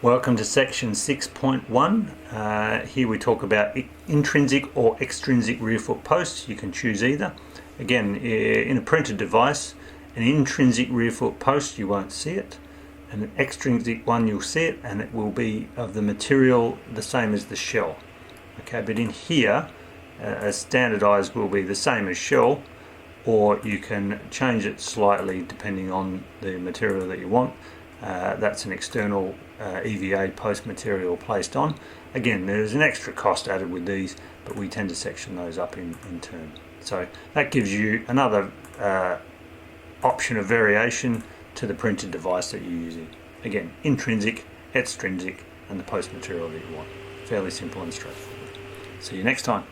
Welcome to section 6.1. Here we talk about intrinsic or extrinsic rear foot posts. You can choose either. Again, in a printed device, an intrinsic rear foot post, you won't see it. And an extrinsic one, you'll see it, and it will be of the material the same as the shell. Okay, but in here, a standardized will be the same as shell, or you can change it slightly depending on the material that you want. That's an external EVA post material placed on. Again, there's an extra cost added with these, but we tend to section those up in turn. So that gives you another option of variation to the printed device that you're using. Again, intrinsic, extrinsic, and the post material that you want. Fairly simple and straightforward. See you next time.